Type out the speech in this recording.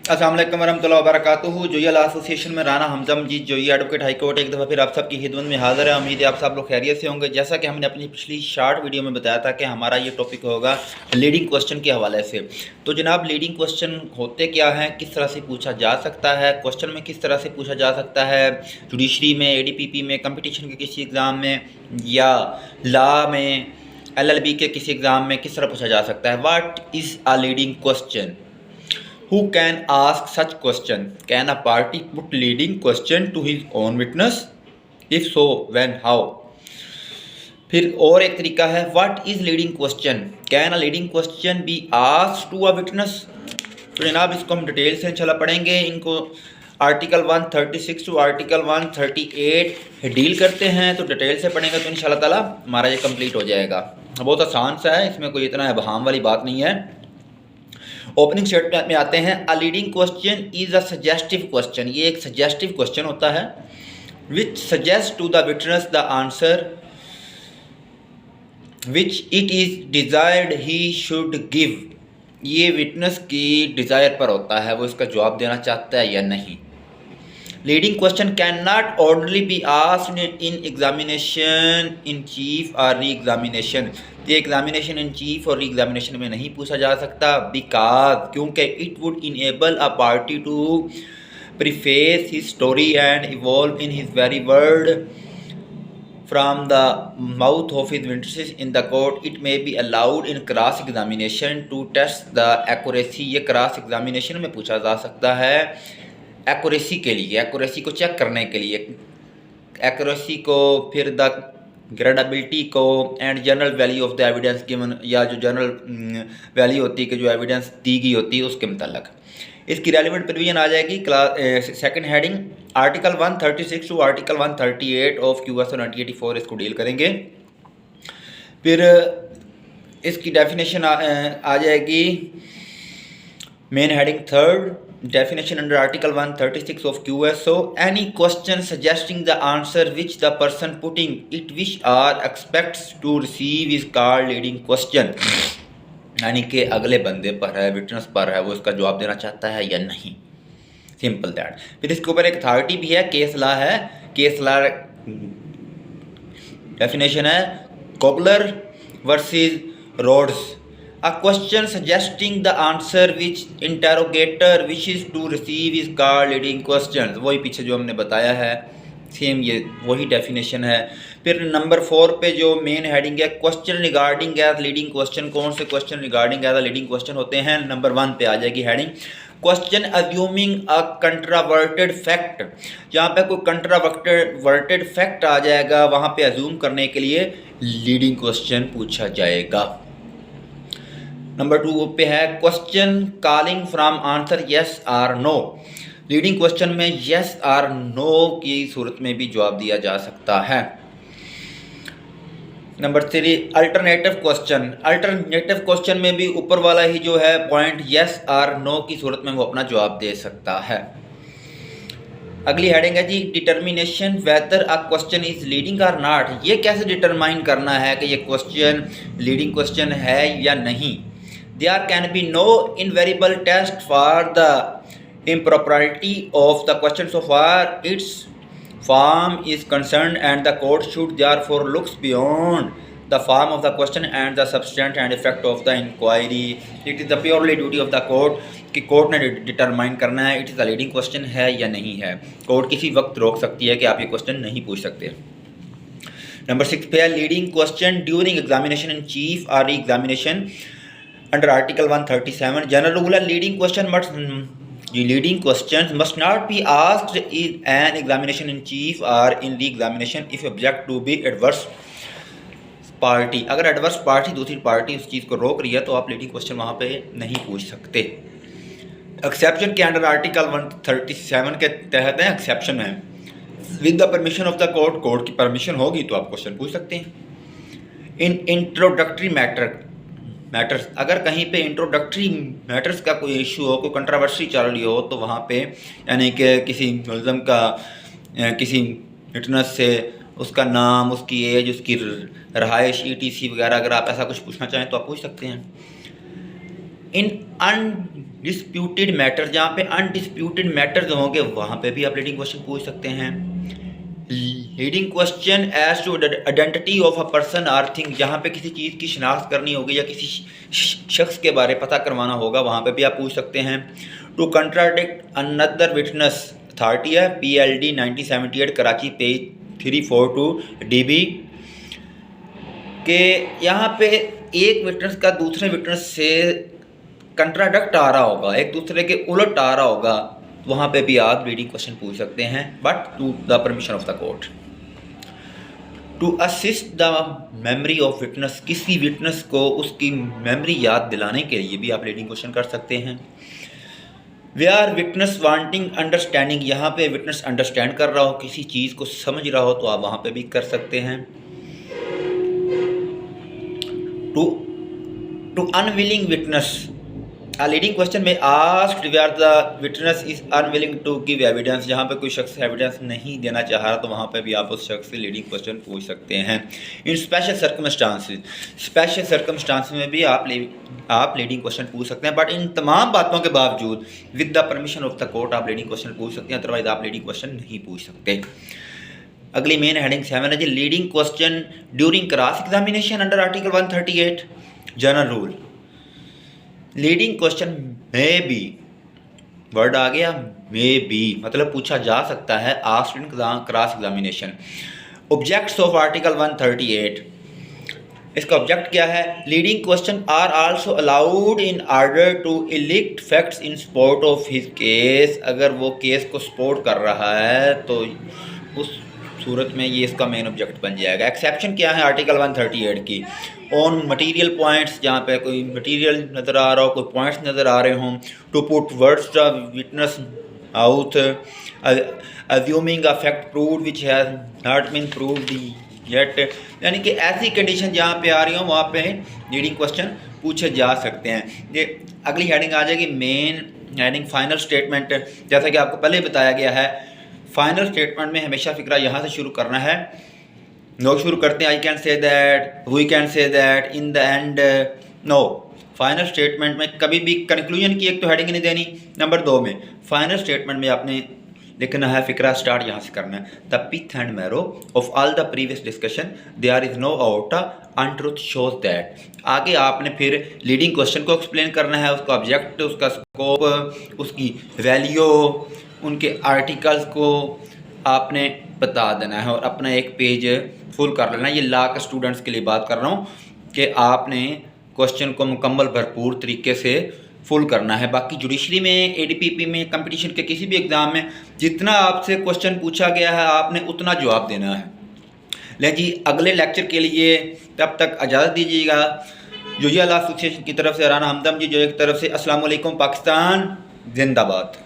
अस्सलाम वालेकुम वरहमतुल्लाहि वबरकातुहू। जोइया लॉ एसोसिएशन में राना हमजा मजीद जोइया एडवोकेट हाई कोर्ट एक दफ़ा फिर आप सबकी खिदमत में हाज़िर है। उम्मीद है आप सब लोग खैरियत से होंगे। जैसा कि हमने अपनी पिछली शॉर्ट वीडियो में बताया था कि हमारा ये टॉपिक होगा लीडिंग क्वेश्चन के हवाले से। तो जनाब, लीडिंग क्वेश्चन होते क्या हैं, किस तरह से पूछा जा सकता है, क्वेश्चन में किस तरह से पूछा जा सकता है, जुडिशरी में, ADPP में, कंपटीशन के किसी एग्ज़ाम में या लॉ में, LLB के किसी एग्ज़ाम में किस तरह पूछा जा सकता है। What is a leading question? Who can ask such question? Can a party put leading question to his own witness? If so, when, how? फिर और एक तरीका है, what is leading question? Can a leading question be asked to a witness? तो जनाब, इसको हम detail से इंशाल्लाह पढ़ेंगे। इनको आर्टिकल 136 टू आर्टिकल 138 डील करते हैं, तो डिटेल से पढ़ेंगे तो इंशाल्लाह ताला हमारा ये कंप्लीट हो जाएगा। बहुत आसान सा है, इसमें कोई इतना अबहाम वाली बात नहीं है। ओपनिंग स्टेटमेंट में आते हैं। A leading question is a suggestive question. ये एक सजेस्टिव क्वेश्चन होता है which suggest to the witness the answer which it is desired he should give. ये विटनेस की डिज़ायर पर होता है, वो इसका जवाब देना चाहता है या नहीं। Leading question can not orderly B asked in examination in chief और री एग्जामिनेशन। ये एग्जामिनेशन इन चीफ और री एग्जामिनेशन में नहीं पूछा जा सकता, बिकॉज क्योंकि it would enable a party to preface his story and evolve in his very word from the mouth of his witnesses in the court. It may be allowed in cross examination to test the accuracy. ये cross examination में पूछा जा सकता है accuracy के लिए, accuracy को check करने के लिए, एक्यूरेसी को, फिर द ग्रेडेबिलिटी को and general value of the evidence given, या जो जनरल वैल्यू होती है कि जो एविडेंस दी गई होती है उसके मतलब। इसकी रेलिवेंट प्रोविजन आ जाएगी class second heading article 136 to article 138 of QS 1984। इसको डील करेंगे। फिर इसकी डेफिनेशन आ जाएगी main heading third, definition under article 136 of QSO, any question suggesting the answer which the person putting it wish or expects to receive is called leading question। यानी कि अगले बंदे पर है, विटनेस पर है, वो इसका जवाब देना चाहता है या नहीं, सिंपल दैट। फिर इसके ऊपर एक अथॉरिटी भी है, केस लॉ है। केस लॉ डेफिनेशन है Kogler versus Rhodes. A question suggesting the answer which interrogator wishes to receive is called leading questions। वही पीछे जो हमने बताया है, सेम ये वही डेफिनेशन है। फिर नंबर 4 पे जो मेन हेडिंग है, question regarding as leading question. कौन से question regarding as leading question होते हैं? नंबर 1 पे आ जाएगी heading question assuming a controverted fact. जहाँ पे कोई कंट्रावर्टेड फैक्ट आ जाएगा, वहाँ पे अज्यूम करने के लिए लीडिंग क्वेश्चन पूछा जाएगा। नंबर 2 पे है question calling from answer yes और नो। लीडिंग क्वेश्चन में यस और नो की सूरत में भी जवाब दिया जा सकता है। Number 3 alternative question. Alternative question में भी ऊपर वाला ही जो है पॉइंट यस और नो की सूरत में वो अपना जवाब दे सकता है। अगली हेडिंग है जी determination whether a question is leading और नॉट। ये कैसे डिटरमाइन करना है कि ये क्वेश्चन लीडिंग क्वेश्चन है या नहीं। There can be no invariable test for the impropriety of the question so far its form is concerned, and the court should therefore look beyond the form of the question and the substance and effect of the inquiry। It is the purely duty of the court कि court ने determine करना है it is a leading question है या नहीं है। Court किसी वक्त रोक सकती है कि आप ये क्वेश्चन नहीं पूछ सकते। नंबर 6 पे है leading question during examination in chief और re examination under article 137। General rule है leading question must not be asked in an examination in chief और in re examination if object to be adverse party. अगर adverse party दूसरी party उस चीज़ को रोक रही है तो आप लीडिंग क्वेश्चन वहाँ पे नहीं पूछ सकते। एक्सेप्शन के अंडर आर्टिकल 137 के तहत है, एक्सेप्शन है with the permission of the court. Court की परमिशन होगी तो आप क्वेश्चन पूछ सकते हैं। इन इंट्रोडक्टरी मैटर्स, अगर कहीं पे इंट्रोडक्टरी मैटर्स का कोई इशू हो, कोई कंट्रोवर्सी चल रही हो, तो वहाँ पे यानी कि किसी मुल्ज़म का किसी विटनेस से उसका नाम, उसकी एज, उसकी रहाइश, ETC वगैरह, अगर आप ऐसा कुछ पूछना चाहें तो आप पूछ सकते हैं। इन डिस्प्यूटेड मैटर, जहाँ पे अनडिस्प्यूटेड मैटर्स होंगे वहाँ पे भी आप लीडिंग क्वेश्चन पूछ सकते हैं। Leading question as to identity of a person or thing, जहाँ पे किसी चीज़ की शिनाख्त करनी होगी या किसी शख्स के बारे पता करवाना होगा वहाँ पे भी आप पूछ सकते हैं। To contradict another witness authority है, PLD 1978 कराची पेज 342 DB के यहाँ पे एक विटनेस का दूसरे विटनेस से कंट्राडिक्ट आ रहा होगा, एक दूसरे के उलट आ रहा होगा, वहाँ पे भी आप लीडिंग क्वेश्चन पूछ सकते हैं, but to the permission of the court. To assist the memory of witness, किसी विटनेस को उसकी मेमोरी याद दिलाने के लिए भी आप लीडिंग क्वेश्चन कर सकते हैं। वे आर विटनेस वांटिंग अंडरस्टैंडिंग, यहाँ पे विटनेस अंडरस्टैंड कर रहा हो, किसी चीज़ को समझ रहा हो तो आप वहाँ पे भी कर सकते हैं। To unwilling witness, A leading question में asked where the witness is unwilling to give evidence, जहाँ पे कोई शख्स एविडेंस नहीं देना चाह रहा तो वहाँ पे भी आप उस शख्स से लीडिंग क्वेश्चन पूछ सकते हैं। इन स्पेशल सर्कमस्टांसेस, स्पेशल सर्कमस्टांस में भी आप लीडिंग क्वेश्चन पूछ सकते हैं, बट इन तमाम बातों के बावजूद with the permission of the court आप लीडिंग क्वेश्चन पूछ सकते हैं, अदरवाइज आप लीडिंग क्वेश्चन नहीं पूछ सकते। अगली मेन हेडिंग 7 है जी, leading question during cross examination under article 138 general rule. Leading question may be, word आ गया में बी, मतलब पूछा जा सकता है asked in cross examination. Objects of article 138, इसका ऑब्जेक्ट क्या है? Leading question are also allowed in order to elicit facts in support of his case, अगर वो केस को सपोर्ट कर रहा है तो उस सूरत में ये इसका मेन ऑब्जेक्ट बन जाएगा। एक्सेप्शन क्या है आर्टिकल 138 की? ऑन मटेरियल पॉइंट्स, जहाँ पे कोई मटेरियल नज़र आ रहा हो, कोई पॉइंट्स नज़र आ रहे हों। To put words the witness out assuming a fact proved which has not been proved yet, यानी कि ऐसी कंडीशन जहाँ पे आ रही हो वहाँ पे लीडिंग क्वेश्चन पूछे जा सकते हैं। ये अगली हेडिंग आ जाएगी मेन हेडिंग फाइनल स्टेटमेंट। जैसा कि आपको पहले बताया गया है, फाइनल स्टेटमेंट में हमेशा फिक्रा यहाँ से शुरू करना है। लोग शुरू करते हैं I can say that, we can say that, in the end, no. Final statement में कभी भी कंक्लूजन की एक तो हेडिंग नहीं देनी। नंबर 2 में फाइनल स्टेटमेंट में आपने लिखना है, फिक्रा स्टार्ट यहाँ से करना है। The pith and marrow of all the previous discussion there is no out untruth shows that. आगे आपने फिर लीडिंग क्वेश्चन को एक्सप्लेन करना है, उसका ऑब्जेक्ट, उसका स्कोप, उसकी वैल्यू, उनके आर्टिकल्स को आपने बता देना है और अपना एक पेज फुल कर लेना है। ये लॉ के स्टूडेंट्स के लिए बात कर रहा हूँ कि आपने क्वेश्चन को मुकम्मल भरपूर तरीके से फुल करना है। बाकी जुडिशरी में, ADPP में, कंपटीशन के किसी भी एग्ज़ाम में जितना आपसे क्वेश्चन पूछा गया है आपने उतना जवाब देना है। ले जी, अगले लेक्चर के लिए तब तक इजाज़त दीजिएगा। जो ये लॉ एसोसिएशन की तरफ से राना हमदम जी, जो एक तरफ से अस्सलाम वालेकुम पाकिस्तान जिंदाबाद।